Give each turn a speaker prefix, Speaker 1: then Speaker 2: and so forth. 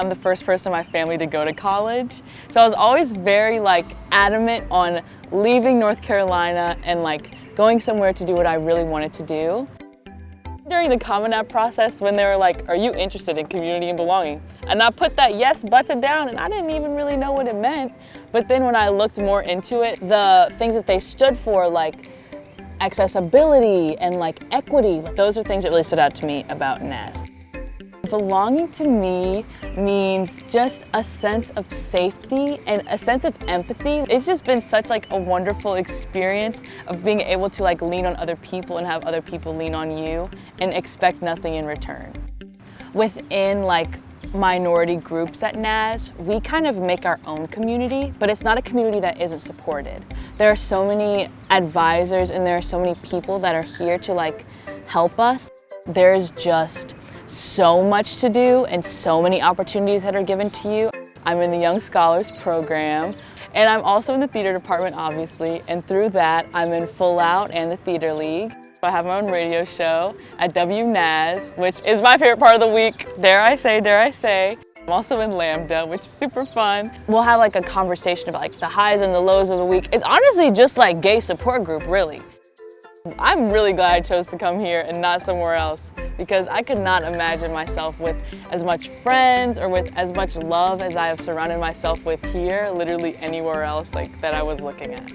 Speaker 1: I'm the first person in my family to go to college. So I was always very adamant on leaving North Carolina and going somewhere to do what I really wanted to do. During the Common App process, when they were like, are you interested in community and belonging? And I put that yes button down and I didn't even really know what it meant. But then when I looked more into it, the things that they stood for, like accessibility and equity, those are things that really stood out to me about NAS. Belonging to me means just a sense of safety and a sense of empathy. It's just been such a wonderful experience of being able to lean on other people and have other people lean on you and expect nothing in return. Within minority groups at NAS, we kind of make our own community, but it's not a community that isn't supported. There are so many advisors and there are so many people that are here to help us. There's just so much to do and so many opportunities that are given to you. I'm in the Young Scholars program and I'm also in the theater department, obviously, and through that I'm in Full Out and the Theater League. I have my own radio show at WNAS, which is my favorite part of the week, dare I say, dare I say. I'm also in Lambda, which is super fun. We'll have a conversation about the highs and the lows of the week. It's honestly just gay support group, really. I'm really glad I chose to come here and not somewhere else because I could not imagine myself with as much friends or with as much love as I have surrounded myself with here, literally anywhere else that I was looking at.